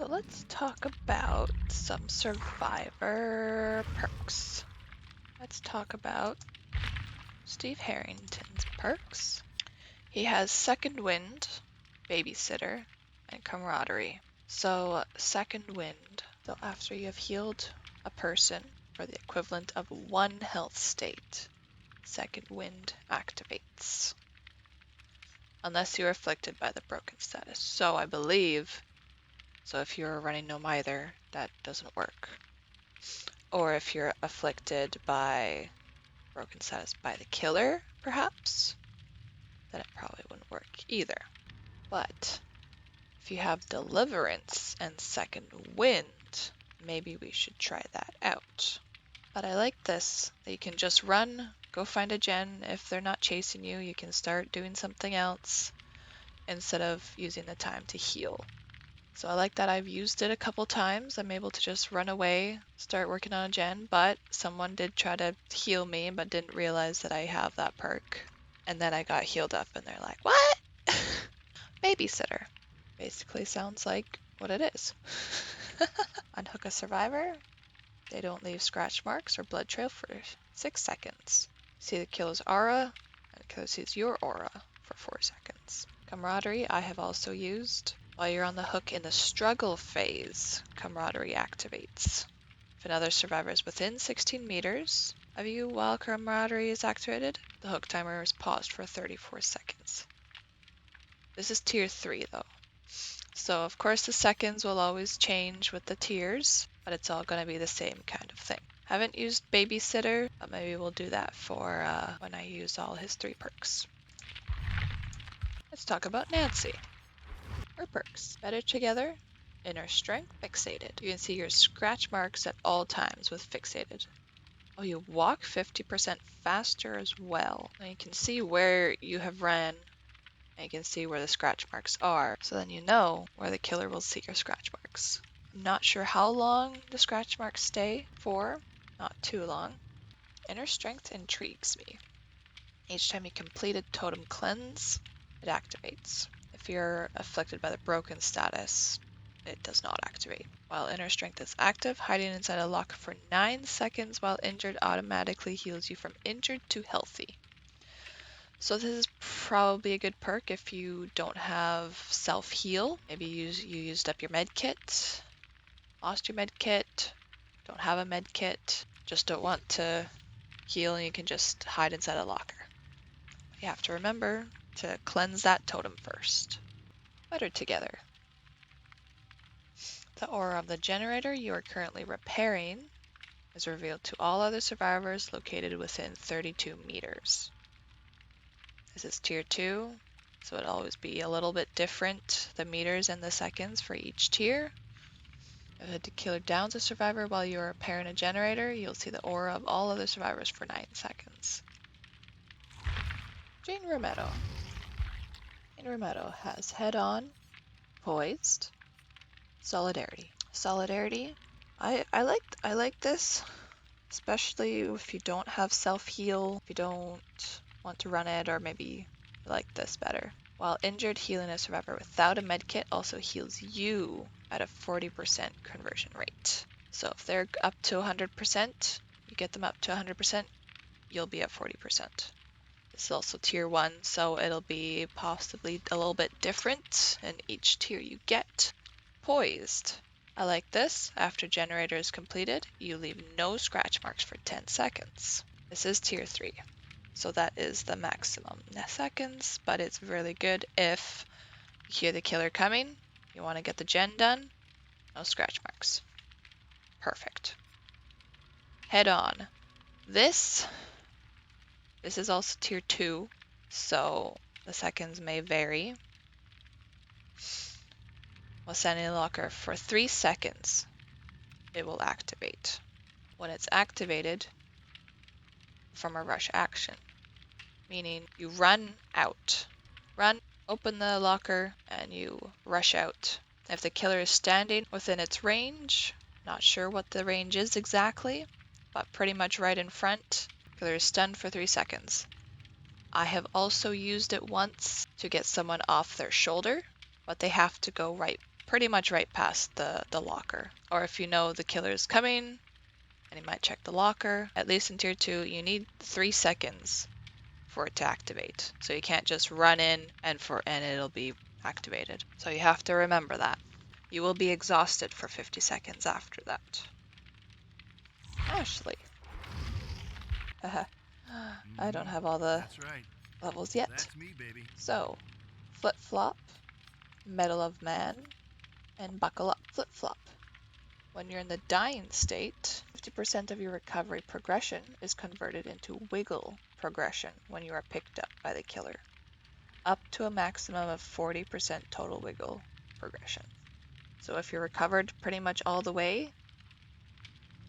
So let's talk about some survivor perks. Let's talk about Steve Harrington's perks. He has Second Wind, Babysitter, and Camaraderie. So Second Wind, so after you have healed a person for the equivalent of 1 health state, Second Wind activates. Unless you are afflicted by the broken status. So I believe, so if you're running No Mither, that doesn't work. Or if you're afflicted by broken status by the killer, perhaps, then it probably wouldn't work either. But if you have Deliverance and Second Wind, maybe we should try that out. But I like this, that you can just run, go find a gen. If they're not chasing you, you can start doing something else instead of using the time to heal. So I like that. I've used it a couple times. I'm able to just run away, start working on a gen, but someone did try to heal me but didn't realize that I have that perk. And then I got healed up and they're like, what? Babysitter. Basically sounds like what it is. Unhook a survivor. They don't leave scratch marks or blood trail for 6 seconds. See the killer's aura, and the killer sees your aura for 4 seconds. Camaraderie I have also used. While you're on the hook in the struggle phase, Camaraderie activates. If another survivor is within 16 meters of you while Camaraderie is activated, the hook timer is paused for 34 seconds. This is tier 3 though. So of course the seconds will always change with the tiers, but it's all going to be the same kind of thing. Haven't used Babysitter, but maybe we'll do that for when I use all his 3 perks. Let's talk about Nancy. Her perks. Better Together, Inner Strength, Fixated. You can see your scratch marks at all times with Fixated. Oh, you walk 50% faster as well. And you can see where you have ran, and you can see where the scratch marks are. So then you know where the killer will see your scratch marks. I'm not sure how long the scratch marks stay for. Not too long. Inner Strength intrigues me. Each time you complete a totem cleanse, it activates. If you're afflicted by the broken status, it does not activate. While Inner Strength is active, hiding inside a locker for 9 seconds while injured automatically heals you from injured to healthy. So this is probably a good perk if you don't have self-heal. Maybe you used up your med kit, lost your med kit, don't have a med kit, just don't want to heal, and you can just hide inside a locker. You have to remember to cleanse that totem first. Better Together. The aura of the generator you are currently repairing is revealed to all other survivors located within 32 meters. This is tier 2, so it'll always be a little bit different, the meters and the seconds for each tier. If the killer downs a survivor while you are repairing a generator, you'll see the aura of all other survivors for 9 seconds. Jane Romero. Jane Romero has Head On, Poised, Solidarity. Solidarity, I like this, especially if you don't have self-heal, if you don't want to run it, or maybe you like this better. While injured, healing a survivor without a medkit also heals you at a 40% conversion rate. So if they're up to 100%, you get them up to 100%, you'll be at 40%. This is also tier 1, so it'll be possibly a little bit different in each tier you get. Poised. I like this. After generator is completed, you leave no scratch marks for 10 seconds. This is tier 3, so that is the maximum seconds, but it's really good if you hear the killer coming, you want to get the gen done, no scratch marks. Perfect. Head On. This is also tier 2, so the seconds may vary. While standing in the locker for 3 seconds, it will activate. When it's activated, from a rush action, meaning you run out. Run, open the locker, and you rush out. If the killer is standing within its range, not sure what the range is exactly, but pretty much right in front, killer is stunned for 3 seconds. I have also used it once to get someone off their shoulder, but they have to go right pretty much right past the locker. Or if you know the killer is coming, and you might check the locker, at least in tier 2, you need 3 seconds for it to activate. So you can't just run in and it'll be activated. So you have to remember that. You will be exhausted for 50 seconds after that. Ashley. I don't have all the levels yet. That's me, baby. So, flip-flop, Medal of Man, and buckle up flip-flop. When you're in the dying state, 50% of your recovery progression is converted into wiggle progression when you are picked up by the killer, up to a maximum of 40% total wiggle progression. So if you're recovered pretty much all the way,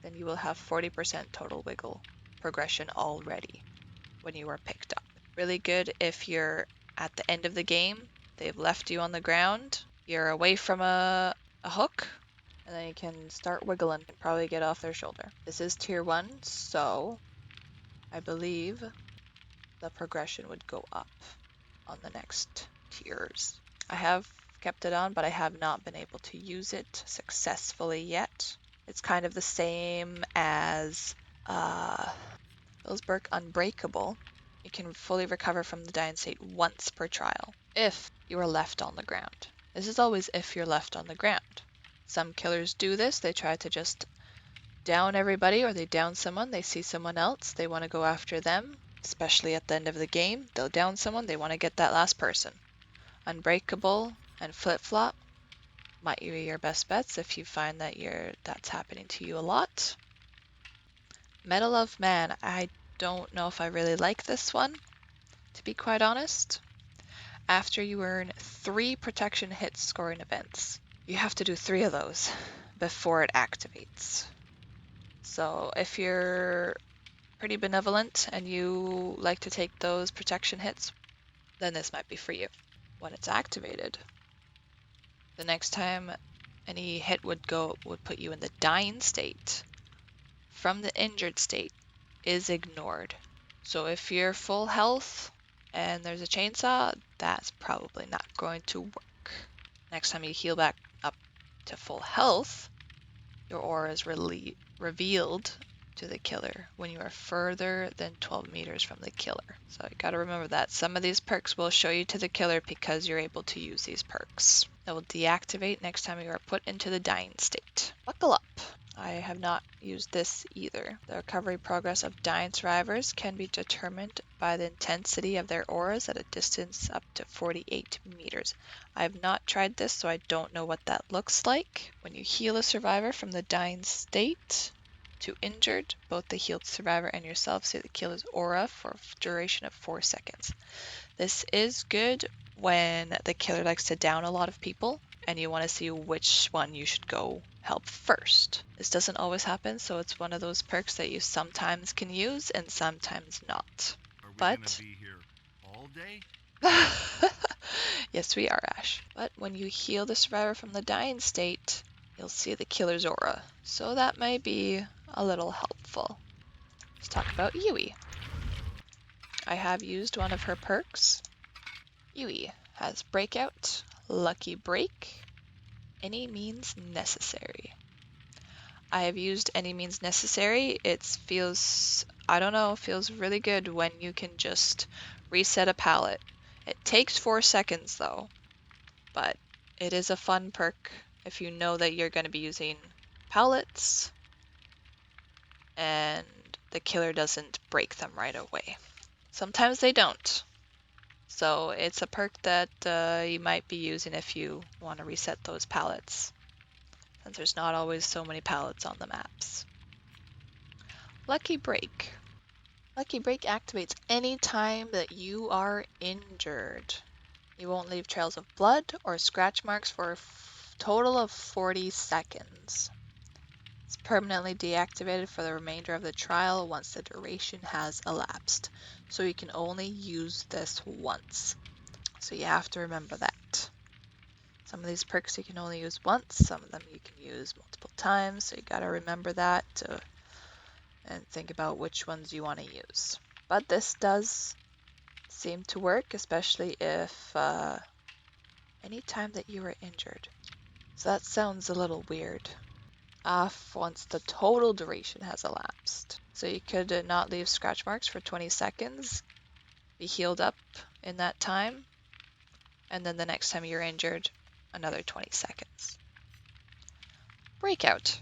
then you will have 40% total wiggle progression already when you are picked up. Really good if you're at the end of the game, they've left you on the ground, you're away from a hook, and then you can start wiggling and probably get off their shoulder. This is tier 1, so I believe the progression would go up on the next tiers. I have kept it on, but I have not been able to use it successfully yet. It's kind of the same as Billsburg Unbreakable. You can fully recover from the dying state once per trial, if you are left on the ground. This is always if you're left on the ground. Some killers do this, they try to just down everybody, or they down someone, they see someone else, they want to go after them, especially at the end of the game. They'll down someone, they want to get that last person. Unbreakable and flip-flop might be your best bets if you find that that's happening to you a lot. Medal of Man, I don't know if I really like this one, to be quite honest. After you earn 3 protection hit scoring events, you have to do 3 of those before it activates. So if you're pretty benevolent and you like to take those protection hits, then this might be for you. When it's activated, the next time any hit would put you in the dying state from the injured state is ignored. So if you're full health and there's a chainsaw, that's probably not going to work. Next time you heal back up to full health, your aura is revealed to the killer when you are further than 12 meters from the killer. So you gotta remember that. Some of these perks will show you to the killer because you're able to use these perks. That will deactivate next time you are put into the dying state. Buckle up. I have not used this either. The recovery progress of dying survivors can be determined by the intensity of their auras at a distance up to 48 meters. I have not tried this, so I don't know what that looks like. When you heal a survivor from the dying state to injured, both the healed survivor and yourself see the killer's aura for a duration of 4 seconds. This is good when the killer likes to down a lot of people and you want to see which one you should go help first. This doesn't always happen, so it's one of those perks that you sometimes can use and sometimes not. Are we gonna be here all day? Yes, we are, Ash. But when you heal the survivor from the dying state, you'll see the killer's aura. So that may be a little helpful. Let's talk about Yui. I have used one of her perks. Yui has Breakout, Lucky Break, Any Means Necessary. I have used Any Means Necessary. It feels, I don't know, feels really good when you can just reset a pallet. It takes 4 seconds though, but it is a fun perk if you know that you're going to be using pallets and the killer doesn't break them right away. Sometimes they don't. So it's a perk that you might be using if you want to reset those pallets, since there's not always so many pallets on the maps. Lucky Break. Lucky Break activates any time that you are injured. You won't leave trails of blood or scratch marks for a total of 40 seconds. It's permanently deactivated for the remainder of the trial once the duration has elapsed. So you can only use this once. So you have to remember that. Some of these perks you can only use once, some of them you can use multiple times, so you gotta remember that and think about which ones you want to use. But this does seem to work, especially if any time that you are injured. So that sounds a little weird. Off once the total duration has elapsed. So you could not leave scratch marks for 20 seconds, be healed up in that time, and then the next time you're injured, another 20 seconds. Breakout.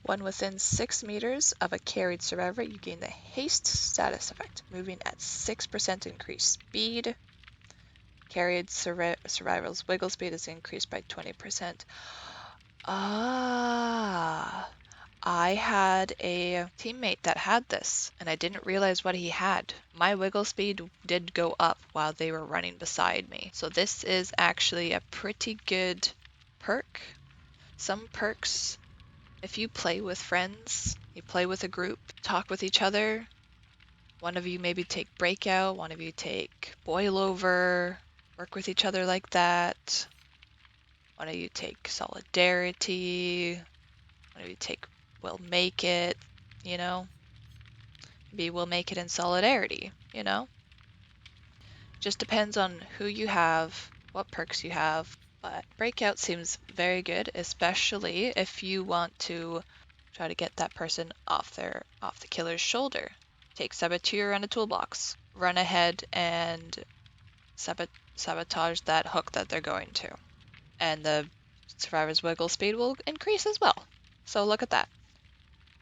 When within 6 meters of a carried survivor, you gain the haste status effect, moving at 6% increased speed. Carried survival's wiggle speed is increased by 20%. Ah, I had a teammate that had this, and I didn't realize what he had. My wiggle speed did go up while they were running beside me. So this is actually a pretty good perk. Some perks, if you play with friends, you play with a group, talk with each other, one of you maybe take breakout, one of you take boil over, work with each other like that. One of you take solidarity, one of you take will make it, you know? Maybe we'll make it in solidarity, you know? Just depends on who you have, what perks you have, but breakout seems very good, especially if you want to try to get that person off the killer's shoulder. Take saboteur and a toolbox. Run ahead and sabotage that hook that they're going to. And the survivor's wiggle speed will increase as well. So look at that.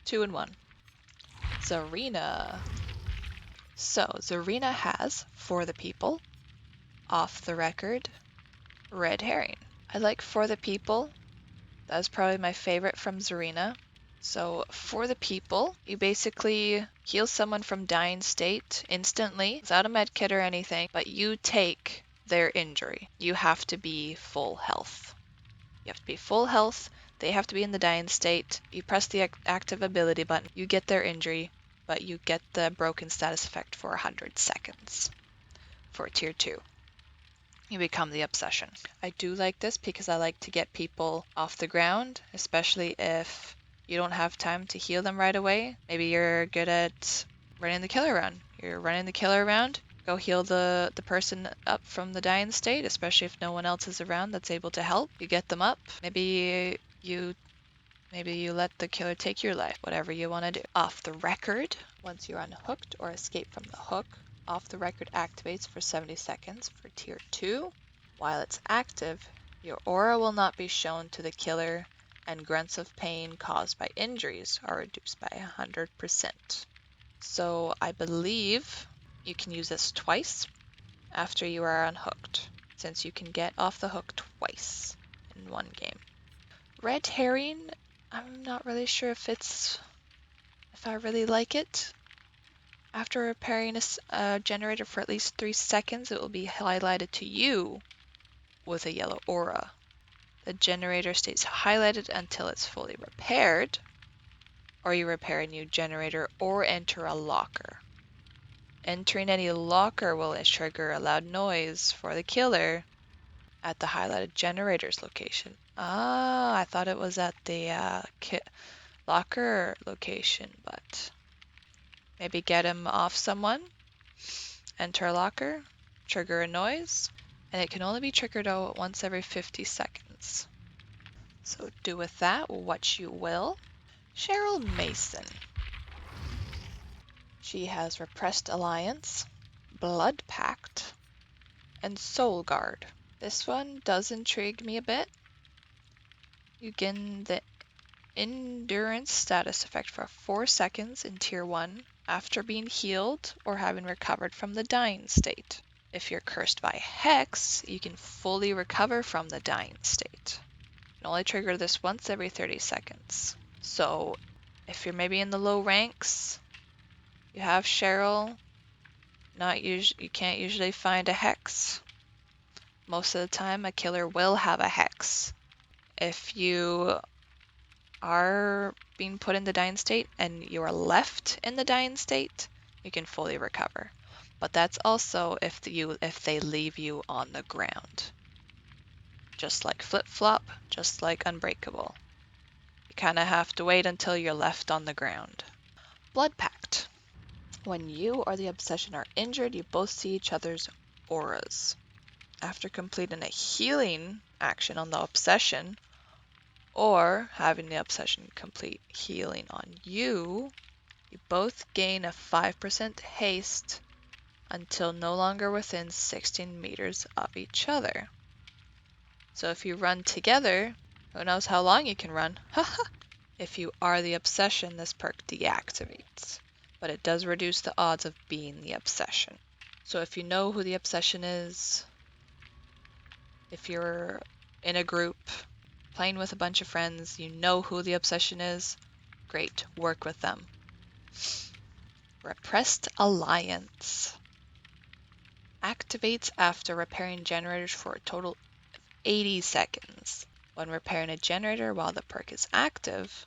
2 in 1. Zarina. So Zarina has, for the people, off the record, red herring. I like for the people. That's probably my favorite from Zarina. So for the people, you basically heal someone from dying state instantly without a med kit or anything, but you take their injury. You have to be full health. You have to be full health. They have to be in the dying state. You press the active ability button. You get their injury, but you get the broken status effect for 100 seconds for tier 2. You become the obsession. I do like this because I like to get people off the ground, especially if you don't have time to heal them right away. Maybe you're good at running the killer around. You're running the killer around. Go heal the person up from the dying state, especially if no one else is around that's able to help. You get them up. Maybe you let the killer take your life, whatever you want to do. Off the record, once you're unhooked or escape from the hook, off the record activates for 70 seconds for tier 2. While it's active, your aura will not be shown to the killer, and grunts of pain caused by injuries are reduced by 100%. So I believe you can use this twice after you are unhooked, since you can get off the hook twice in one game. Red herring, I'm not really sure if I really like it. After repairing a generator for at least 3 seconds, it will be highlighted to you with a yellow aura. The generator stays highlighted until it's fully repaired, or you repair a new generator or enter a locker. Entering any locker will trigger a loud noise for the killer at the highlighted generator's location. Ah, I thought it was at the locker location, but maybe get him off someone, enter a locker, trigger a noise, and it can only be triggered once every 50 seconds. So do with that what you will. Cheryl Mason. She has Repressed Alliance, Blood Pact, and Soul Guard. This one does intrigue me a bit. You gain the Endurance status effect for 4 seconds in Tier 1 after being healed or having recovered from the dying state. If you're cursed by Hex, you can fully recover from the dying state. You can only trigger this once every 30 seconds. So if you're maybe in the low ranks, you have Cheryl, you can't usually find a Hex. Most of the time, a killer will have a Hex. If you are being put in the dying state and you are left in the dying state, you can fully recover. But that's also if they leave you on the ground. Just like flip-flop, just like Unbreakable. You kind of have to wait until you're left on the ground. Blood Pact. When you or the obsession are injured, you both see each other's auras. After completing a healing action on the obsession, or having the obsession complete healing on you, you both gain a 5% haste until no longer within 16 meters of each other. So if you run together, who knows how long you can run? If you are the obsession, this perk deactivates, but it does reduce the odds of being the obsession. So if you know who the obsession is, if you're in a group playing with a bunch of friends, you know who the obsession is, great, work with them. Repressed Alliance activates after repairing generators for a total of 80 seconds. When repairing a generator while the perk is active,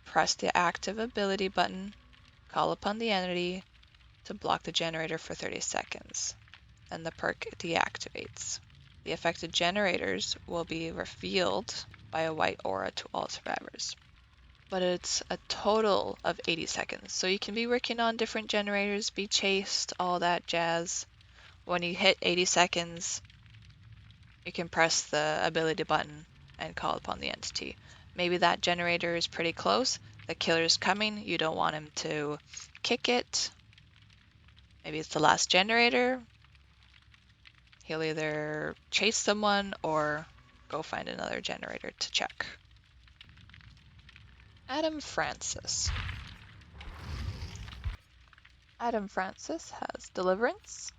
press the active ability button, call upon the entity to block the generator for 30 seconds. Then the perk deactivates. The affected generators will be revealed by a white aura to all survivors. But it's a total of 80 seconds. So you can be working on different generators, be chased, all that jazz. When you hit 80 seconds, you can press the ability button and call upon the entity. Maybe that generator is pretty close, the killer's coming, you don't want him to kick it. Maybe it's the last generator. He'll either chase someone or go find another generator to check. Adam Francis. Adam Francis has Deliverance,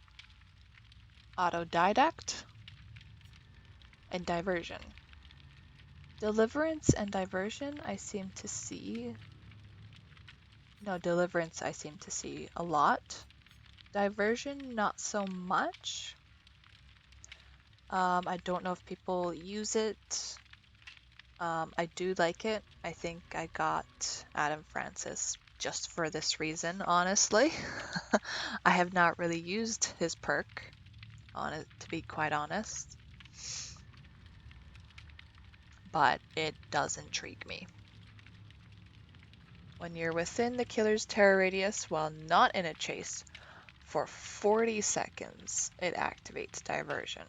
Autodidact, and Diversion. Deliverance and Diversion I seem to see... No, Deliverance I seem to see a lot. Diversion, not so much. I don't know if people use it. I do like it. I think I got Adam Francis just for this reason, honestly. I have not really used his perk on it, to be quite honest. But it does intrigue me. When you're within the killer's terror radius while not in a chase, for 40 seconds, it activates Diversion.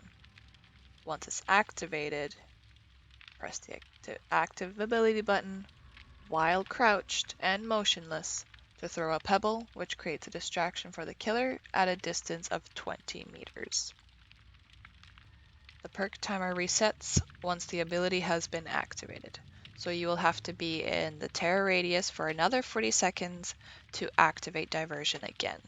Once it's activated, press the active ability button while crouched and motionless to throw a pebble, which creates a distraction for the killer at a distance of 20 meters. The perk timer resets once the ability has been activated, so you will have to be in the terror radius for another 40 seconds to activate Diversion again.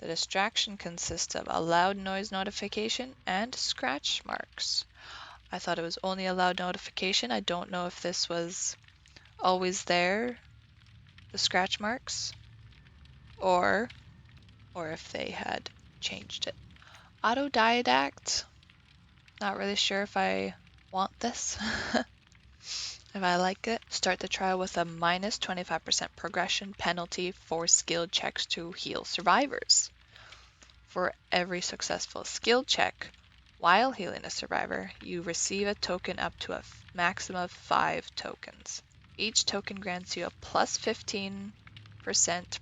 The distraction consists of a loud noise notification and scratch marks. I thought it was only a loud notification. I don't know if this was always there, the scratch marks, or if they had changed it. Autodidact, not really sure if I want this, if I like it. Start the trial with a minus 25% progression penalty for skill checks to heal survivors. For every successful skill check while healing a survivor, you receive a token up to a maximum of 5 tokens. Each token grants you a plus 15%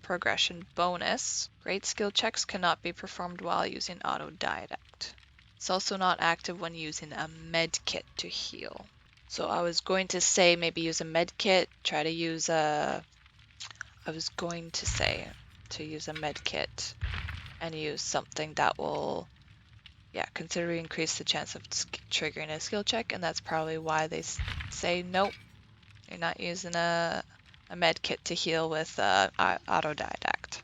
progression bonus. Great skill checks cannot be performed while using Autodidact. It's also not active when using a med kit to heal. So I was going to say maybe use a med kit, try to use a... I was going to say to use a med kit and use something that will, considerably increase the chance of triggering a skill check, and that's probably why they say nope, you're not using a med kit to heal with Autodidact.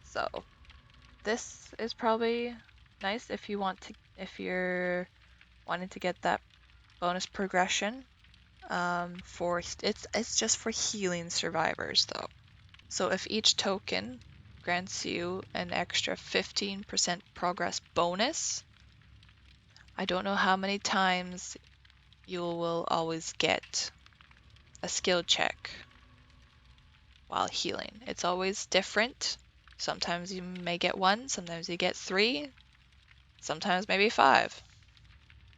So this is probably nice if you're wanting to get that bonus progression. It's just for healing survivors though. So if each token grants you an extra 15% progress bonus, I don't know how many times you will always get a skill check while healing. It's always different. Sometimes you may get 1, sometimes you get 3, sometimes maybe 5.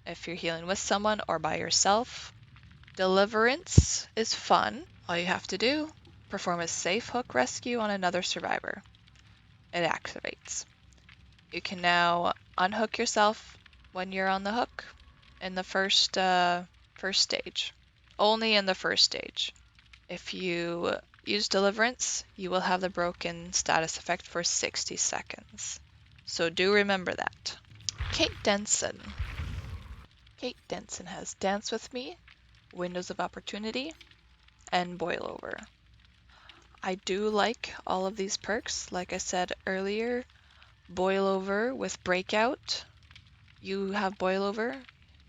If you're healing with someone or by yourself. Deliverance is fun. All you have to do, perform a safe hook rescue on another survivor. It activates. You can now unhook yourself when you're on the hook in the first stage. only in the first stage. If you use Deliverance, you will have the broken status effect for 60 seconds. So do remember that. Kate Denson. Kate Denson has Dance With Me, Windows of Opportunity, and Boil Over. I do like all of these perks. Like I said earlier, Boil Over with Breakout. You have Boil Over,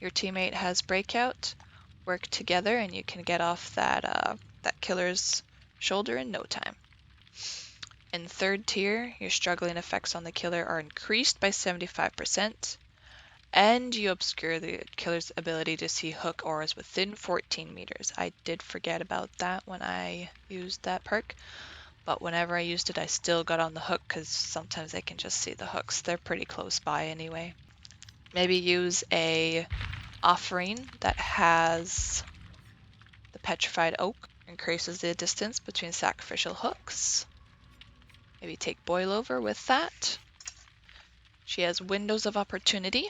your teammate has Breakout. Work together and you can get off that killer's shoulder in no time. In third tier, your struggling effects on the killer are increased by 75%, and you obscure the killer's ability to see hook auras within 14 meters. I did forget about that when I used that perk, but whenever I used it, I still got on the hook because sometimes they can just see the hooks. They're pretty close by anyway. Maybe use a offering that has the Petrified Oak, increases the distance between sacrificial hooks. Maybe take Boil Over with that. She has Windows of Opportunity,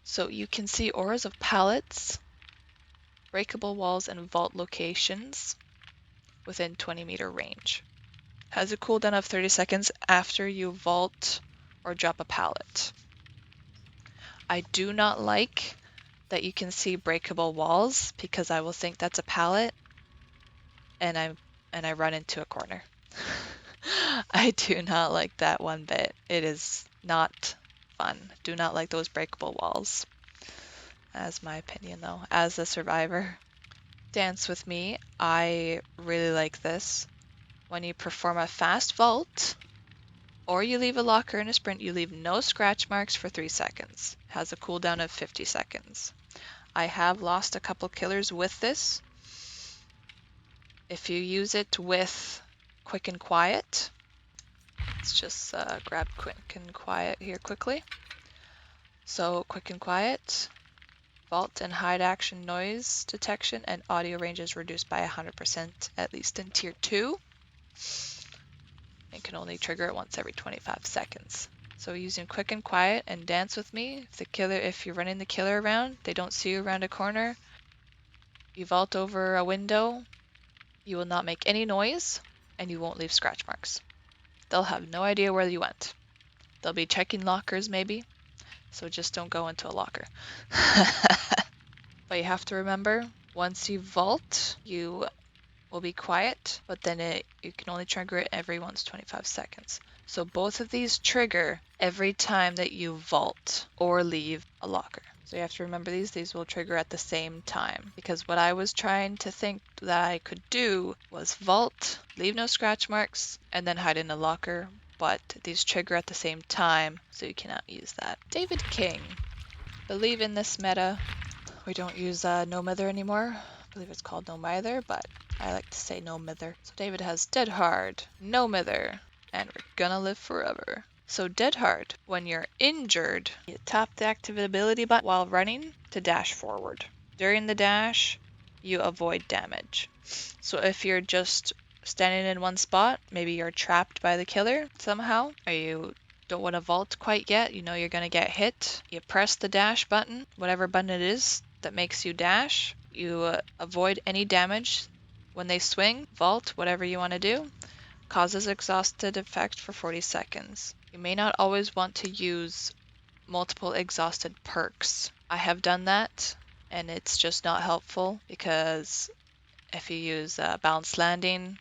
so you can see auras of pallets, breakable walls, and vault locations within 20-meter range. Has a cooldown of 30 seconds after you vault or drop a pallet. I do not like that you can see breakable walls because I will think that's a pallet and I run into a corner. I do not like that one bit. It is not fun. Do not like those breakable walls. That's my opinion though, as a survivor. Dance With Me, I really like this. When you perform a fast vault, or you leave a locker in a sprint, you leave no scratch marks for 3 seconds. Has a cooldown of 50 seconds. I have lost a couple killers with this. If you use it with Quick and Quiet, let's just grab Quick and Quiet here quickly. So Quick and Quiet, vault and hide action noise detection and audio range is reduced by 100%, at least in tier 2. It can only trigger it once every 25 seconds. So using Quick and Quiet and Dance With Me, if you're running the killer around, they don't see you around a corner, you vault over a window, you will not make any noise, and you won't leave scratch marks. They'll have no idea where you went. They'll be checking lockers maybe, so just don't go into a locker. But you have to remember, once you vault, you will be quiet, but then you can only trigger it every once 25 seconds. So both of these trigger every time that you vault or leave a locker. So you have to remember these will trigger at the same time. Because what I was trying to think that I could do was vault, leave no scratch marks, and then hide in a locker. But these trigger at the same time, so you cannot use that. David King. Believe in this meta. We don't use No Mither anymore. I believe it's called No Mither, but I like to say No Mither. So David has Dead Hard, No Mither, and We're Gonna Live Forever. So Dead Hard, when you're injured, you tap the activability button while running to dash forward. During the dash, you avoid damage. So if you're just standing in one spot, maybe you're trapped by the killer somehow, or you don't want to vault quite yet, you know you're going to get hit, you press the dash button, whatever button it is that makes you dash, you avoid any damage when they swing, vault, whatever you want to do, causes exhausted effect for 40 seconds. You may not always want to use multiple exhausted perks. I have done that, and it's just not helpful because if you use Balanced Landing,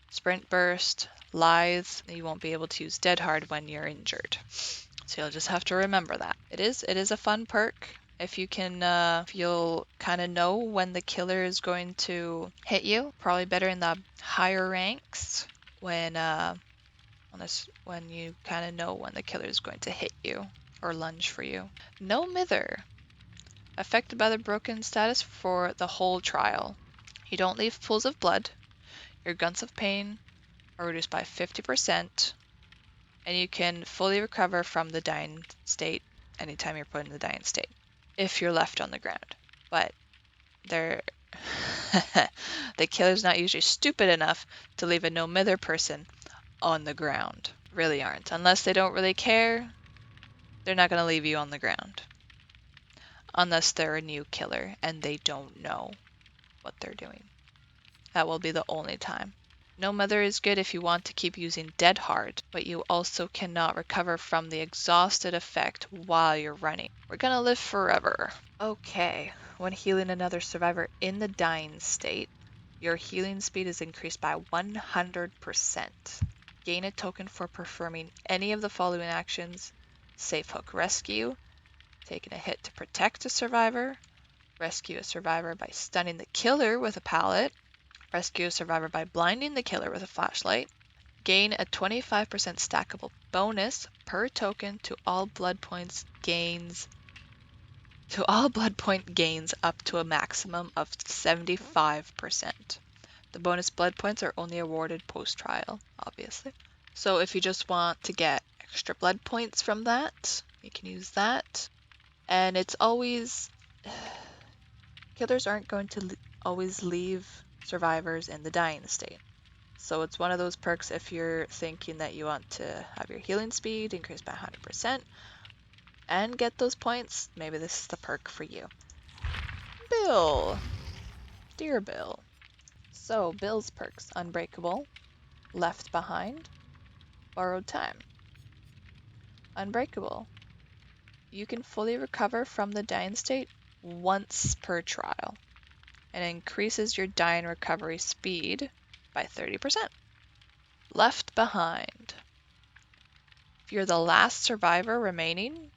Sprint Burst, Lithe, you won't be able to use Dead Hard when you're injured. So you'll just have to remember that. It is a fun perk. If you'll kind of know when the killer is going to hit you, probably better in the higher ranks when you kind of know when the killer is going to hit you or lunge for you. No Mither. Affected by the broken status for the whole trial. You don't leave pools of blood. Your guns of pain are reduced by 50%, and you can fully recover from the dying state anytime you're put in the dying state, if you're left on the ground. But the killer's not usually stupid enough to leave a no-mither person on the ground. Really aren't. Unless they don't really care, they're not going to leave you on the ground. Unless they're a new killer and they don't know what they're doing. That will be the only time. No Mother is good if you want to keep using Dead Hard, but you also cannot recover from the exhausted effect while you're running. We're gonna live forever. Okay, when healing another survivor in the dying state, your healing speed is increased by 100%. Gain a token for performing any of the following actions: Safe Hook Rescue, taking a hit to protect a survivor, rescue a survivor by stunning the killer with a pallet, rescue a survivor by blinding the killer with a flashlight, gain a 25% stackable bonus per token to all blood point gains up to a maximum of 75%. The bonus blood points are only awarded post-trial, obviously. So if you just want to get extra blood points from that, you can use that. And it's always... Killers aren't going to always leave survivors in the dying state. So it's one of those perks if you're thinking that you want to have your healing speed increased by 100% and get those points, maybe this is the perk for you. Bill. Dear Bill. So Bill's perks: Unbreakable, Left Behind, Borrowed Time. Unbreakable. You can fully recover from the dying state once per trial, and increases your dying recovery speed by 30%. Left Behind. If you're the last survivor remaining,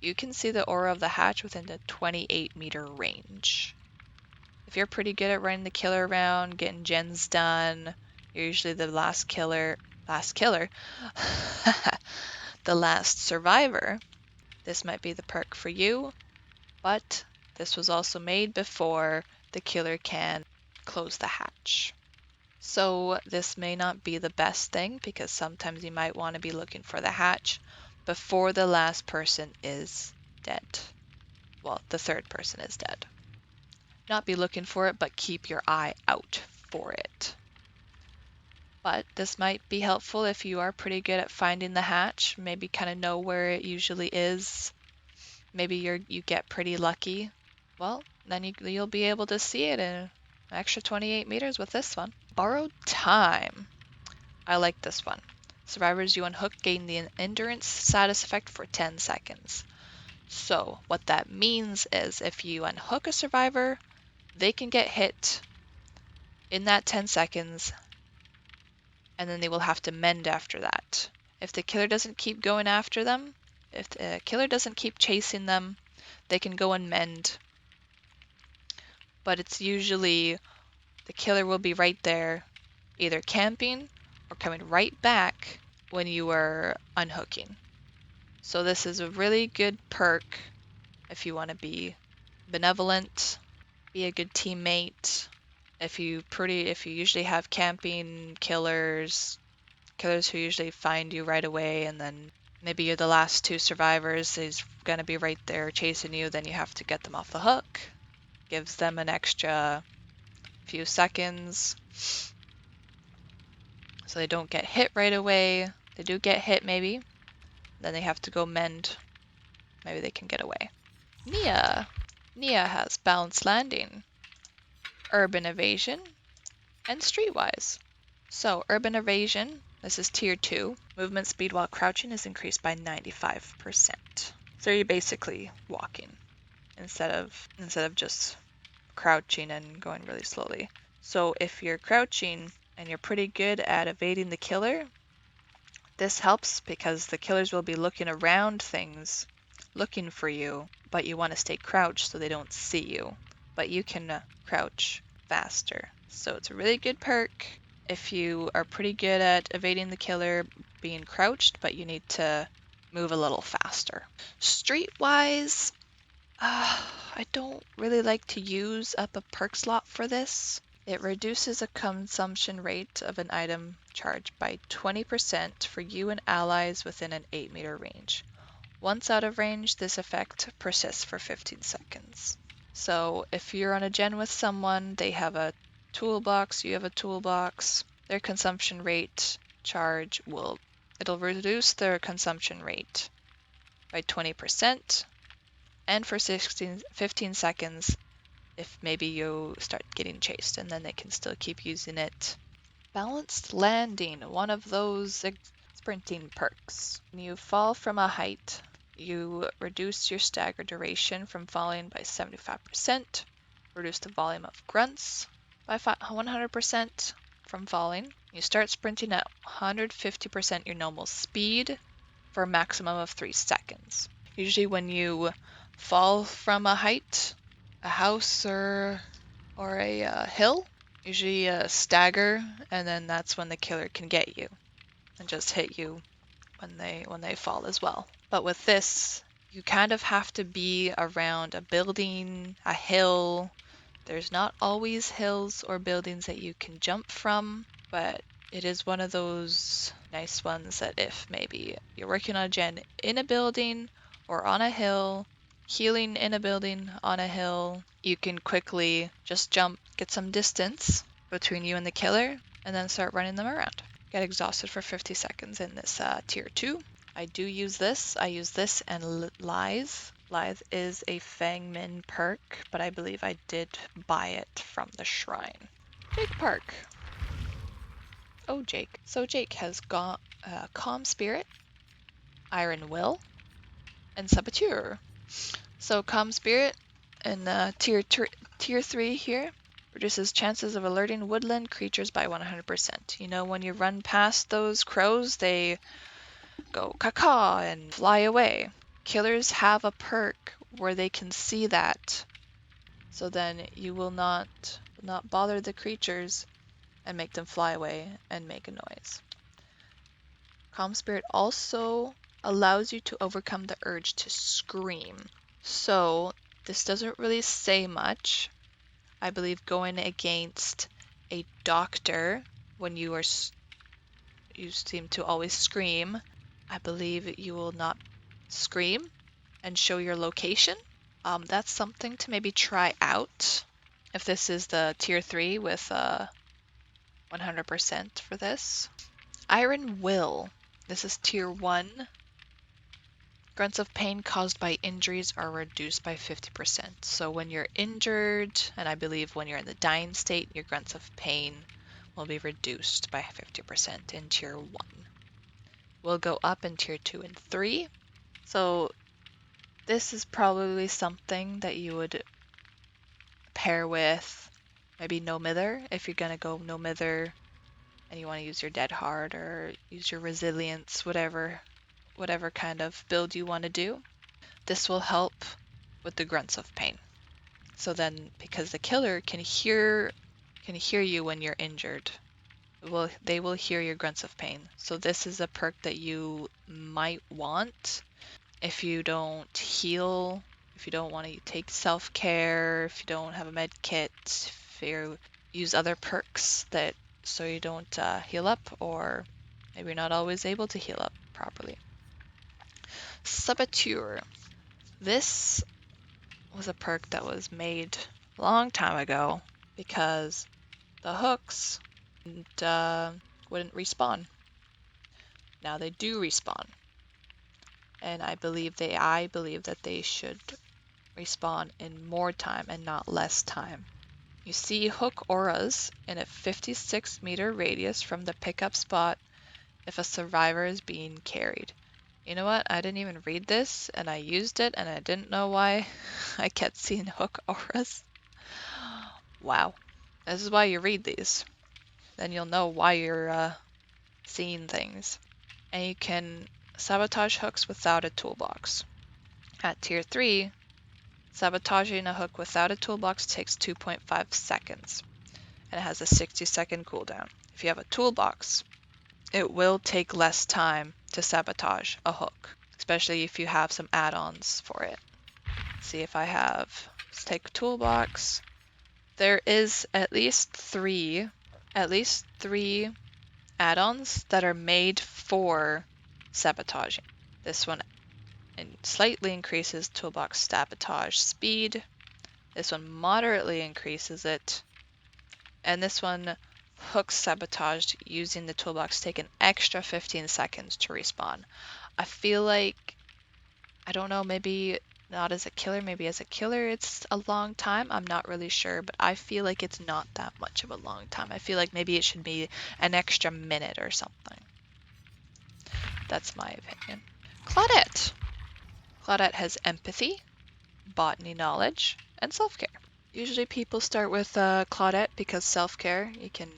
you can see the aura of the hatch within a 28-meter range. If you're pretty good at running the killer around, getting gens done, you're usually the last killer, the last survivor, this might be the perk for you, but this was also made before the killer can close the hatch. So this may not be the best thing, because sometimes you might want to be looking for the hatch before the last person is dead. Well, the third person is dead. Not be looking for it, but keep your eye out for it. But this might be helpful if you are pretty good at finding the hatch, maybe kind of know where it usually is. Maybe you get pretty lucky. Well, then you'll be able to see it in an extra 28 meters with this one. Borrowed Time. I like this one. Survivors you unhook gain the endurance status effect for 10 seconds. So what that means is if you unhook a survivor, they can get hit in that 10 seconds, and then they will have to mend after that. If the killer doesn't keep going after them, if the killer doesn't keep chasing them, they can go and mend. But it's usually the killer will be right there, either camping or coming right back when you are unhooking. So this is a really good perk if you want to be benevolent, be a good teammate. If you usually have camping killers who usually find you right away, and then maybe you're the last two survivors, he's gonna be right there chasing you, then you have to get them off the hook. Gives them an extra few seconds so they don't get hit right away. They do get hit maybe, then they have to go mend. Maybe they can get away. Nea has Balanced Landing, Urban Evasion, and Streetwise. So Urban Evasion, this is tier 2. Movement speed while crouching is increased by 95%. So you're basically walking instead of just crouching and going really slowly. So if you're crouching and you're pretty good at evading the killer, this helps because the killers will be looking around things, looking for you, but you want to stay crouched so they don't see you. But you can crouch faster. So it's a really good perk if you are pretty good at evading the killer being crouched, but you need to move a little faster. Streetwise, I don't really like to use up a perk slot for this. It reduces a consumption rate of an item charge by 20% for you and allies within an 8-meter range. Once out of range, this effect persists for 15 seconds. So if you're on a gen with someone, they have a toolbox, you have a toolbox, their consumption rate charge it'll reduce their consumption rate by 20%, and for 15 seconds, if maybe you start getting chased, and then they can still keep using it. Balanced landing, one of those sprinting perks. When you fall from a height, you reduce your stagger duration from falling by 75%, reduce the volume of grunts by 100% from falling. You start sprinting at 150% your normal speed for a maximum of 3 seconds. Usually when you fall from a height, a house or a hill, usually stagger, and then that's when the killer can get you and just hit you when they fall as well. But with this, you kind of have to be around a building, a hill. There's not always hills or buildings that you can jump from, but it is one of those nice ones that if maybe you're working on a gen in a building or on a hill, healing in a building on a hill, you can quickly just jump, get some distance between you and the killer, and then start running them around. Get exhausted for 50 seconds in this tier 2. I do use this. I use this and Lithe. Lithe is a Fangman perk, but I believe I did buy it from the shrine. Big perk. Oh, Jake. So Jake has got Calm Spirit, Iron Will, and Saboteur. So Calm Spirit in tier 3 here reduces chances of alerting woodland creatures by 100%. You know, when you run past those crows, they go caw and fly away. Killers have a perk where they can see that, so then you will not bother the creatures and make them fly away and make a noise. Calm Spirit also allows you to overcome the urge to scream. So this doesn't really say much. I believe going against a doctor when you seem to always scream, I believe you will not scream and show your location. That's something to maybe try out if this is the tier 3 with 100% for this. Iron Will. This is tier 1. Grunts of pain caused by injuries are reduced by 50%. So when you're injured, and I believe when you're in the dying state, your grunts of pain will be reduced by 50% in tier 1. Will go up in tier 2 and 3. So this is probably something that you would pair with maybe No Mither if you're going to go No Mither and you want to use your Dead Hard or use your Resilience, whatever kind of build you want to do. This will help with the grunts of pain. So then, because the killer can hear you when you're injured, they will hear your grunts of pain. So this is a perk that you might want if you don't heal, if you don't want to take self-care, if you don't have a med kit, if you use other perks that so you don't heal up, or maybe you're not always able to heal up properly. Saboteur. This was a perk that was made a long time ago because the hooks wouldn't respawn. Now they do respawn. And I believe that they should respawn in more time and not less time. You see hook auras in a 56-meter radius from the pickup spot if a survivor is being carried. You know what? I didn't even read this, and I used it, and I didn't know why I kept seeing hook auras. Wow. This is why you read these. Then you'll know why you're seeing things. And you can sabotage hooks without a toolbox. At tier 3, sabotaging a hook without a toolbox takes 2.5 seconds, and it has a 60-second cooldown. If you have a toolbox, it will take less time to sabotage a hook, especially if you have some add-ons for it. Let's see if I have. Let's take a toolbox. There is at least three add-ons that are made for sabotaging. This one slightly increases toolbox sabotage speed. This one moderately increases it. And this one, hooks sabotaged using the toolbox, take an extra 15 seconds to respawn. I feel like, I don't know, maybe not as a killer. Maybe as a killer it's a long time. I'm not really sure, but I feel like it's not that much of a long time. I feel like maybe it should be an extra minute or something. That's my opinion. Claudette. Claudette has empathy, botany knowledge, and self-care. Usually people start with Claudette because self-care. You can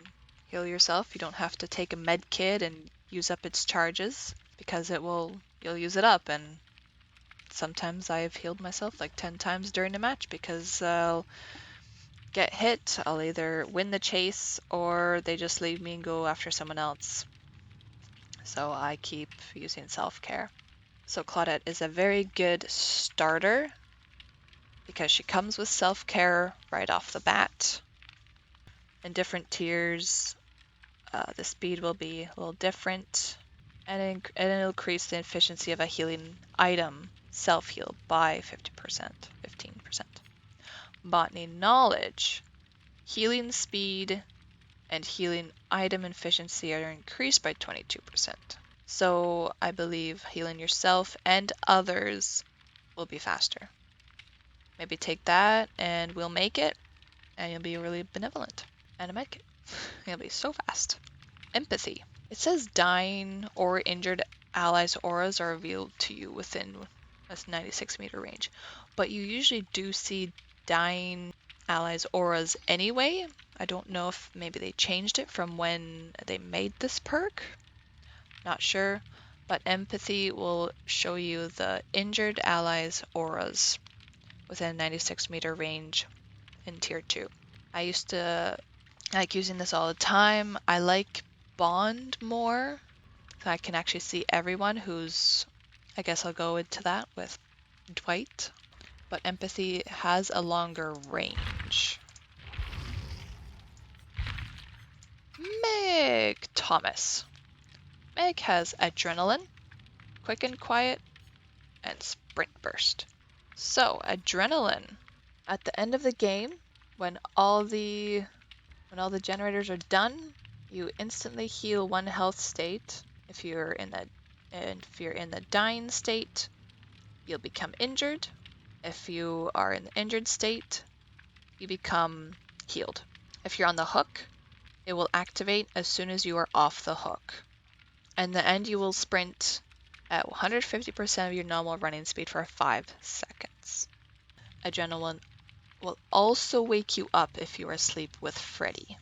heal yourself. You don't have to take a med kit and use up its charges because you'll use it up. And sometimes I've healed myself like 10 times during a match because I'll get hit. I'll either win the chase or they just leave me and go after someone else. So I keep using self-care. So Claudette is a very good starter because she comes with self-care right off the bat. In different tiers, the speed will be a little different, and it'll increase the efficiency of a healing item self-heal by 15%. Botany knowledge, healing speed, and healing item efficiency are increased by 22%. So I believe healing yourself and others will be faster. Maybe take that and we'll make it, and you'll be really benevolent. And a medkit. You'll be so fast. Empathy. It says dying or injured allies' auras are revealed to you within a 96-meter range, but you usually do see dying allies' auras anyway. I don't know if maybe they changed it from when they made this perk. Not sure, but empathy will show you the injured allies' auras within a 96-meter range in tier 2. I used to like using this all the time. I like Bond more, so I can actually see everyone who's, I guess I'll go into that with Dwight, but empathy has a longer range. Meg Thomas. Meg has adrenaline, quick and quiet, and sprint burst. So adrenaline, at the end of the game, when all the generators are done, you instantly heal 1 health state. If you're in the dying state, you'll become injured. If you are in the injured state, you become healed. If you're on the hook, it will activate as soon as you are off the hook. In the end, you will sprint at 150% of your normal running speed for 5 seconds. Adrenaline will also wake you up if you are asleep with Freddy.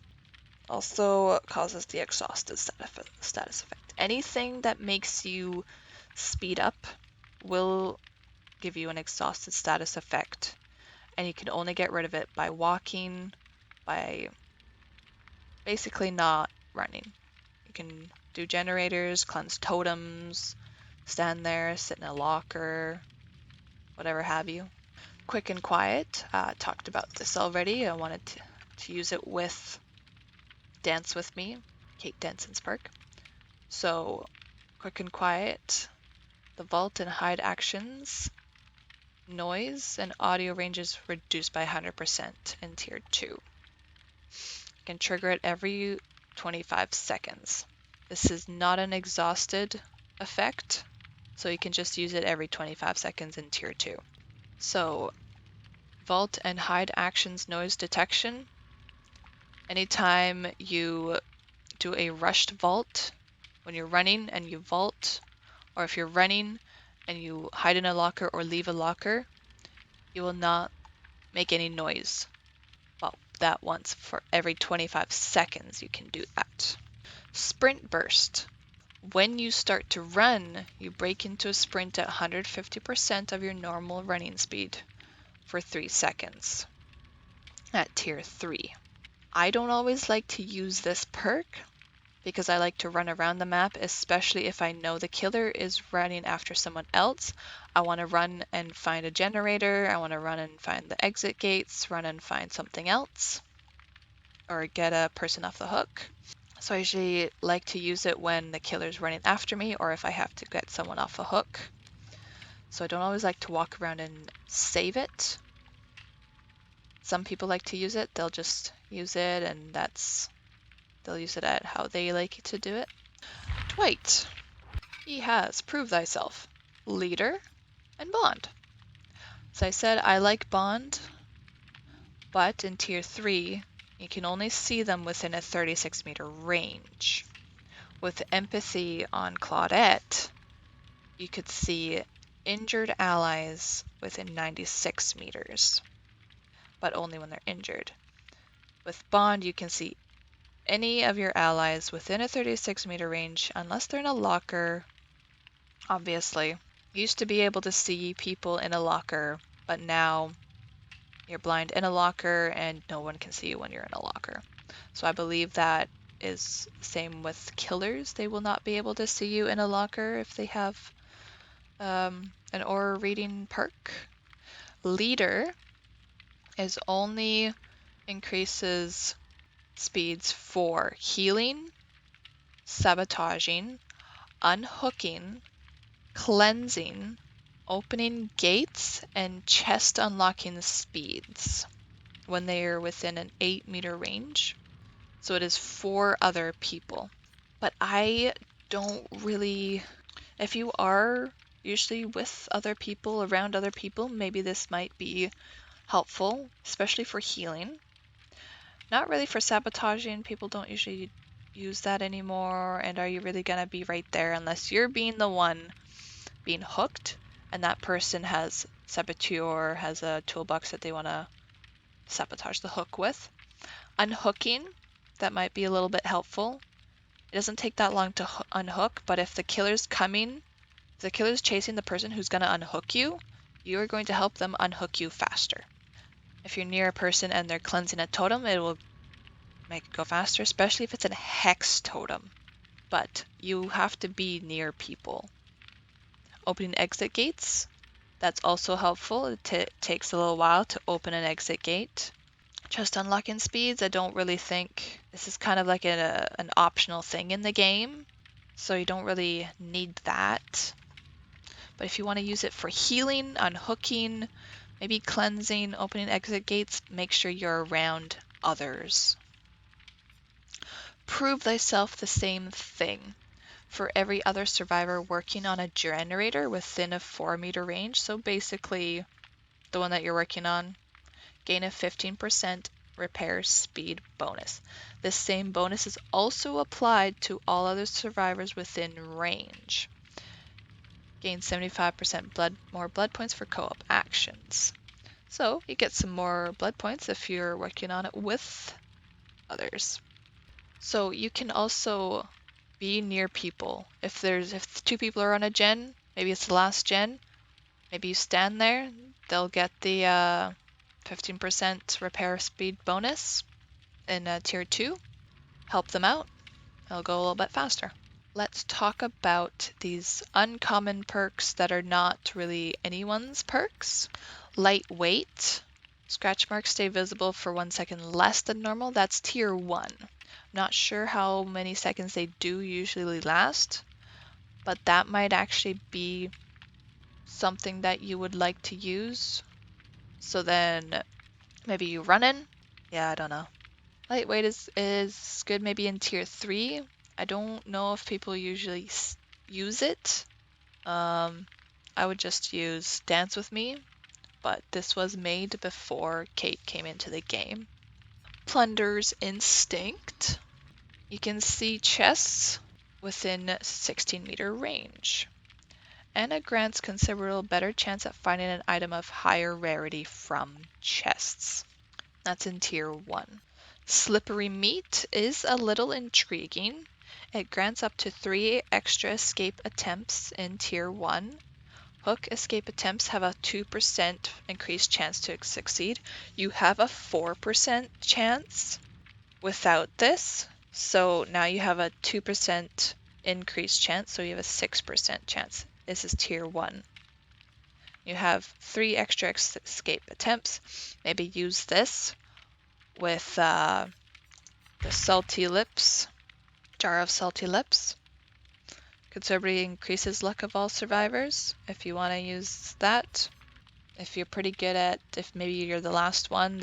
Also causes the exhausted status effect. Anything that makes you speed up will give you an exhausted status effect, and you can only get rid of it by walking, by basically not running. You can do generators, cleanse totems, stand there, sit in a locker, whatever have you. Quick and quiet, talked about this already. I wanted to use it with Dance With Me, Kate Denson's perk. So, quick and quiet, the vault and hide actions, noise, and audio ranges reduced by 100% in tier 2. You can trigger it every 25 seconds. This is not an exhausted effect, so you can just use it every 25 seconds in tier 2. So, vault and hide actions noise detection. Anytime you do a rushed vault, when you're running and you vault, or if you're running and you hide in a locker or leave a locker, you will not make any noise. Well, that once for every 25 seconds you can do that. Sprint burst. When you start to run, you break into a sprint at 150% of your normal running speed for 3 seconds at tier 3. I don't always like to use this perk because I like to run around the map, especially if I know the killer is running after someone else. I want to run and find a generator, I want to run and find the exit gates, run and find something else, or get a person off the hook. So I usually like to use it when the killer's running after me, or if I have to get someone off a hook. So I don't always like to walk around and save it. Some people like to use it, they'll just use it and they'll use it at how they like to do it. Dwight. He has Prove Thyself, Leader, and Bond. So I said I like Bond, but in Tier 3, you can only see them within a 36-meter range. With Empathy on Claudette, you could see injured allies within 96 meters, but only when they're injured. With Bond, you can see any of your allies within a 36-meter range, unless they're in a locker, obviously. You used to be able to see people in a locker, but now you're blind in a locker and no one can see you when you're in a locker. So I believe that is the same with killers. They will not be able to see you in a locker if they have an aura reading perk. Leader is only increases speeds for healing, sabotaging, unhooking, cleansing, opening gates, and chest unlocking speeds when they are within an 8-meter range. So it is for other people. But I don't really... If you are usually with other people, around other people, maybe this might be helpful, especially for healing. Not really for sabotaging. People don't usually use that anymore. And are you really going to be right there unless you're being the one being hooked and that person has saboteur, has a toolbox that they want to sabotage the hook with. Unhooking, that might be a little bit helpful. It doesn't take that long to unhook, but if the killer's coming, if the killer's chasing the person who's going to unhook you, you are going to help them unhook you faster. If you're near a person and they're cleansing a totem, it will make it go faster, especially if it's a hex totem. But you have to be near people. Opening exit gates, that's also helpful. It takes a little while to open an exit gate. Just unlocking speeds, I don't really think this is kind of like an optional thing in the game, so you don't really need that. But if you want to use it for healing, unhooking, maybe cleansing, opening exit gates, make sure you're around others. Prove thyself the same thing. For every other survivor working on a generator within a 4-meter range, so basically the one that you're working on, gain a 15% repair speed bonus. This same bonus is also applied to all other survivors within range. Gain 75% more blood points for co-op actions. So you get some more blood points if you're working on it with others. So you can also be near people. If 2 people are on a gen, maybe it's the last gen, maybe you stand there, they'll get the 15% repair speed bonus in tier 2. Help them out. It'll go a little bit faster. Let's talk about these uncommon perks that are not really anyone's perks. Lightweight. Scratch marks stay visible for 1 second less than normal. That's tier 1. Not sure how many seconds they do usually last, but that might actually be something that you would like to use. So then maybe you run in. Yeah, I don't know. Lightweight is good maybe in tier 3. I don't know if people usually use it. I would just use Dance With Me, but this was made before Kate came into the game. Plunder's Instinct. You can see chests within 16-meter range. And it grants considerable better chance at finding an item of higher rarity from chests. That's in tier 1. Slippery Meat is a little intriguing. It grants up to 3 extra escape attempts in tier 1. Hook escape attempts have a 2% increased chance to succeed. You have a 4% chance without this. So now you have a 2% increased chance, so you have a 6% chance. This is tier 1. You have 3 extra escape attempts. Maybe use this with the Salty Lips, Jar of Salty Lips. Considerably increases luck of all survivors if you want to use that. If you're pretty good at, if maybe you're the last one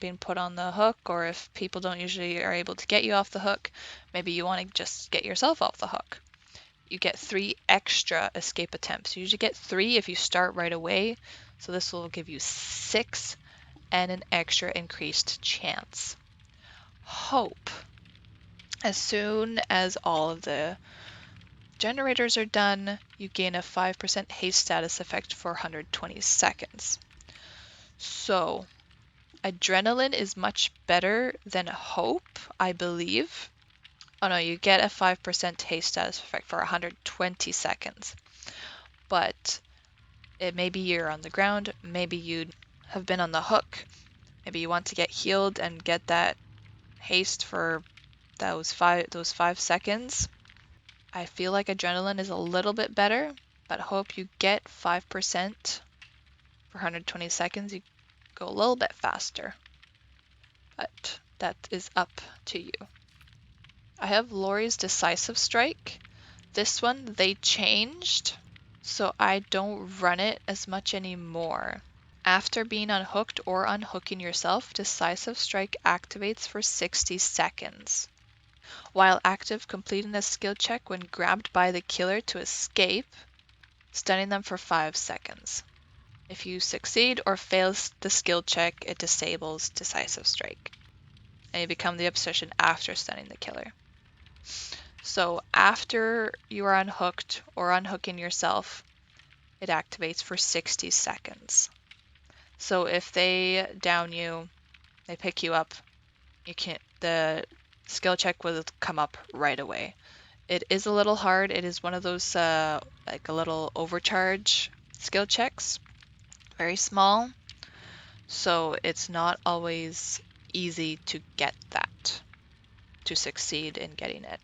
being put on the hook, or if people don't usually are able to get you off the hook, maybe you want to just get yourself off the hook. You get 3 extra escape attempts. You usually get 3 if you start right away, So this will give you 6 and an extra increased chance. Hope. As soon as all of the generators are done, you gain a 5% haste status effect for 120 seconds. So, adrenaline is much better than hope, I believe. Oh no, you get a 5% haste status effect for 120 seconds. But maybe you're on the ground, maybe you have been on the hook, maybe you want to get healed and get that haste for those 5 seconds. I feel like adrenaline is a little bit better, but hope you get 5% for 120 seconds. You go a little bit faster, but that is up to you. I have Lori's Decisive Strike. This one they changed, so I don't run it as much anymore. After being unhooked or unhooking yourself, Decisive Strike activates for 60 seconds. While active, completing a skill check when grabbed by the killer to escape, stunning them for 5 seconds. If you succeed or fail the skill check, it disables Decisive Strike, and you become the obsession after stunning the killer. So after you are unhooked or unhooking yourself, it activates for 60 seconds. So if they down you, they pick you up, the skill check will come up right away. It is a little hard. It is one of those like a little overcharge skill checks, very small, so it's not always easy to get that, to succeed in getting it.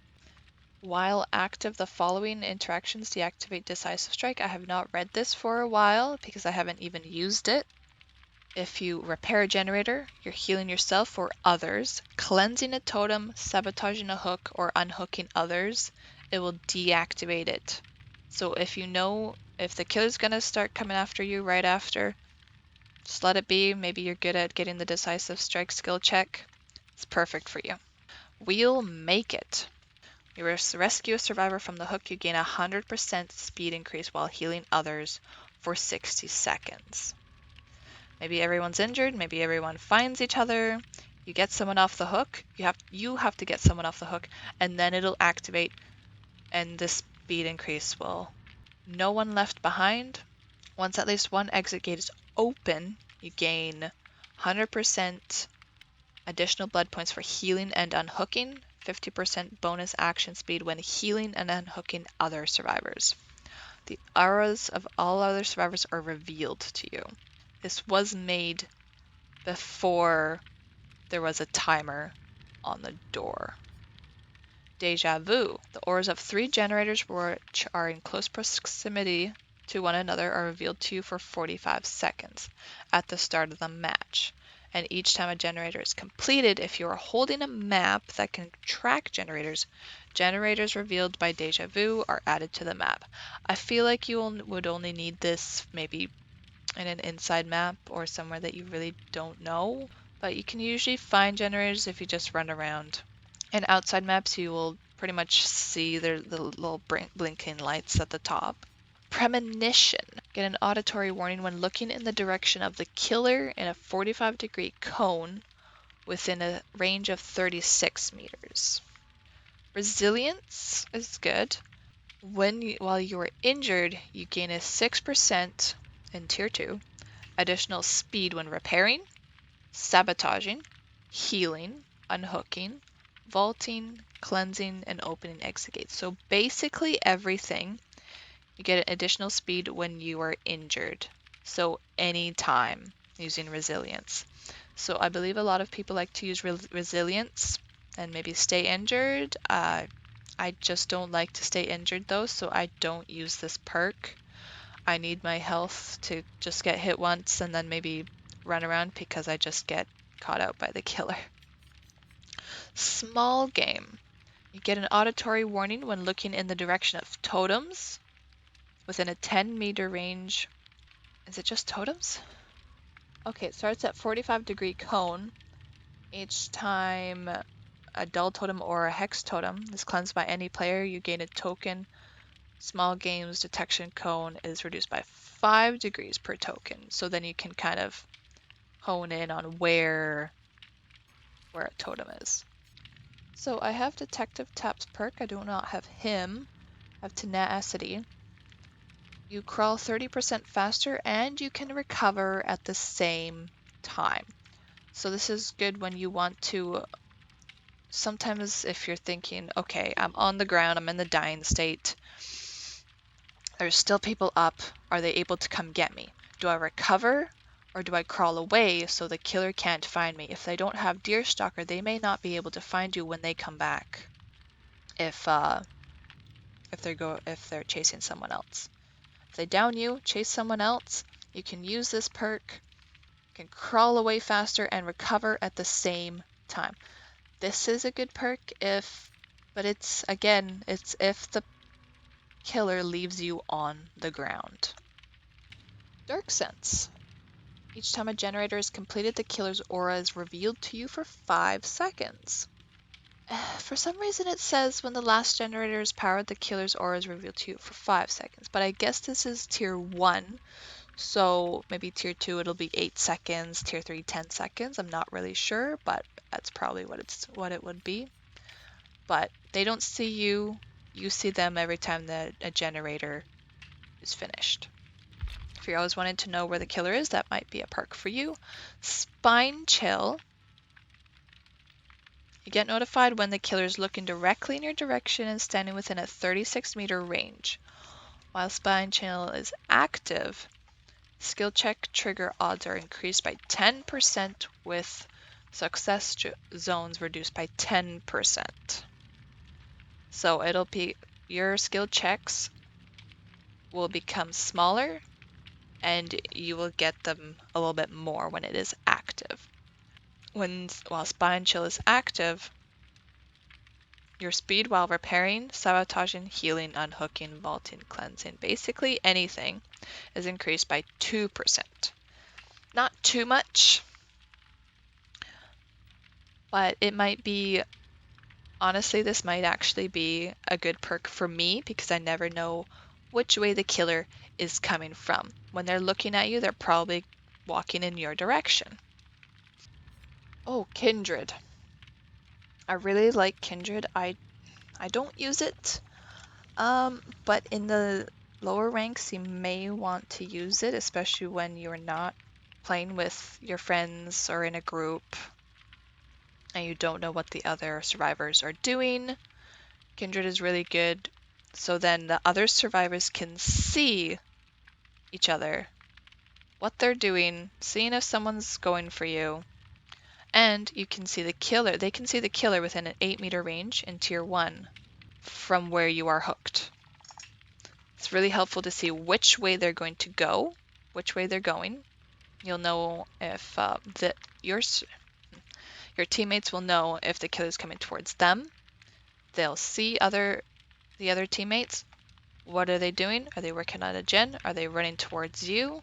While active, the following interactions deactivate Decisive Strike. I have not read this for a while because I haven't even used it. If you repair a generator, you're healing yourself or others, cleansing a totem, sabotaging a hook, or unhooking others, it will deactivate it. So if you know if the killer's gonna start coming after you right after, just let it be. Maybe you're good at getting the Decisive Strike skill check. It's perfect for you. We'll make it. You rescue a survivor from the hook, you gain a 100% speed increase while healing others for 60 seconds. Maybe everyone's injured, maybe everyone finds each other, you get someone off the hook, you have to get someone off the hook, and then it'll activate, and the speed increase will. No one left behind. Once at least one exit gate is open, you gain 100% additional blood points for healing and unhooking, 50% bonus action speed when healing and unhooking other survivors. The auras of all other survivors are revealed to you. This was made before there was a timer on the door. Deja vu. The auras of 3 generators which are in close proximity to one another are revealed to you for 45 seconds at the start of the match. And each time a generator is completed, if you are holding a map that can track generators, generators revealed by Deja Vu are added to the map. I feel like you would only need this maybe in an inside map or somewhere that you really don't know, but you can usually find generators if you just run around. In outside maps, you will pretty much see the little blinking lights at the top. Premonition. Get an auditory warning when looking in the direction of the killer in a 45-degree cone within a range of 36 meters. Resilience is good. While you are injured, you gain a 6% in Tier 2 additional speed when repairing, sabotaging, healing, unhooking, vaulting, cleansing, and opening exit gates. So basically everything. You get an additional speed when you are injured. So anytime using resilience. So I believe a lot of people like to use resilience and maybe stay injured. I just don't like to stay injured though, so I don't use this perk. I need my health to just get hit once and then maybe run around because I just get caught out by the killer. Small game. You get an auditory warning when looking in the direction of totems within a 10-meter range. Is it just totems? Okay, it starts at 45-degree cone. Each time a dull totem or a hex totem is cleansed by any player, you gain a token Small games detection cone is reduced by 5 degrees per token. So then you can kind of hone in on where a totem is. So I have Detective Tap's perk. I do not have him. I have tenacity. You crawl 30% faster and you can recover at the same time. So this is good when you want to, sometimes if you're thinking, okay, I'm on the ground, I'm in the dying state, there's still people up, are they able to come get me? Do I recover or do I crawl away so the killer can't find me? If they don't have Deerstalker, they may not be able to find you when they come back. If they're chasing someone else. If they down you, chase someone else, you can use this perk, you can crawl away faster and recover at the same time. This is a good perk but it's if the killer leaves you on the ground. Dark Sense. Each time a generator is completed, the killer's aura is revealed to you for 5 seconds. For some reason it says when the last generator is powered, the killer's aura is revealed to you for 5 seconds. But I guess this is tier 1, so maybe tier 2 it'll be 8 seconds, tier 3 10 seconds. I'm not really sure, but that's probably what it would be. But they don't see you, you see them every time that a generator is finished. If you're always wanting to know where the killer is, that might be a perk for you. Spine Chill. You get notified when the killer is looking directly in your direction and standing within a 36-meter range. While Spine Chill is active, skill check trigger odds are increased by 10% with success zones reduced by 10%. So it'll be your skill checks will become smaller and you will get them a little bit more when it is active. While Spine Chill is active, your speed while repairing, sabotaging, healing, unhooking, vaulting, cleansing, basically anything, is increased by 2%. Not too much, but it might be, honestly, this might actually be a good perk for me because I never know which way the killer is coming from. When they're looking at you, they're probably walking in your direction. Oh, Kindred. I really like Kindred. I don't use it, but in the lower ranks you may want to use it, especially when you're not playing with your friends or in a group and you don't know what the other survivors are doing. Kindred is really good, so then the other survivors can see each other, what they're doing, seeing if someone's going for you, and you can see the killer. They can see the killer within an 8-meter range in tier 1 from where you are hooked. It's really helpful to see which way they're going to go, which way they're going. You'll know if your teammates will know if the killer's coming towards them. They'll see the other teammates. What are they doing? Are they working on a gen? Are they running towards you?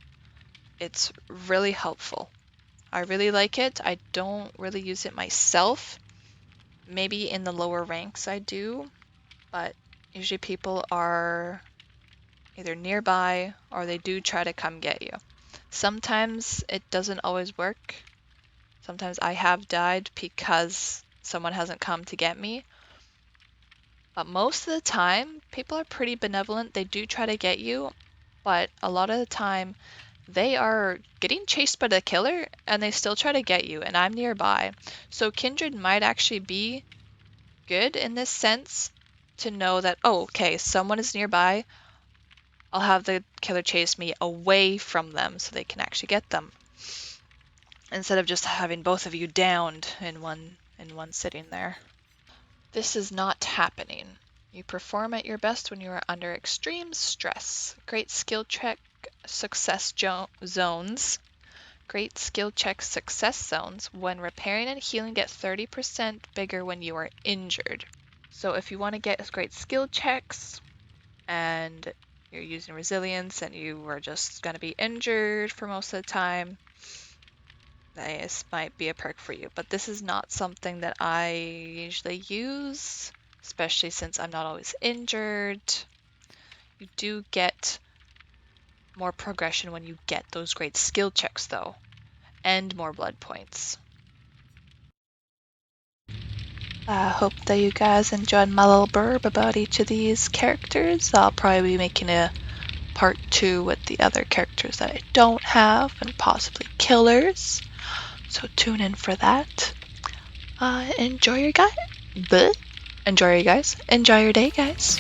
It's really helpful. I really like it. I don't really use it myself. Maybe in the lower ranks I do, but usually people are either nearby or they do try to come get you. Sometimes it doesn't always work. Sometimes I have died because someone hasn't come to get me. But most of the time, people are pretty benevolent. They do try to get you, but a lot of the time, they are getting chased by the killer and they still try to get you, and I'm nearby. So Kindred might actually be good in this sense to know that, oh, okay, someone is nearby. I'll have the killer chase me away from them so they can actually get them, instead of just having both of you downed in one sitting there. This is not happening. You perform at your best when you are under extreme stress. Great skill check success zones. Great skill check success zones when repairing and healing get 30% bigger when you are injured. So if you want to get great skill checks and you're using resilience and you are just going to be injured for most of the time, this might be a perk for you. But this is not something that I usually use, especially since I'm not always injured. You do get more progression when you get those great skill checks, though, and more blood points. I hope that you guys enjoyed my little blurb about each of these characters. I'll probably be making a part 2 with the other characters that I don't have, and possibly killers. So tune in for that. Enjoy your day, guys. Enjoy your day, guys.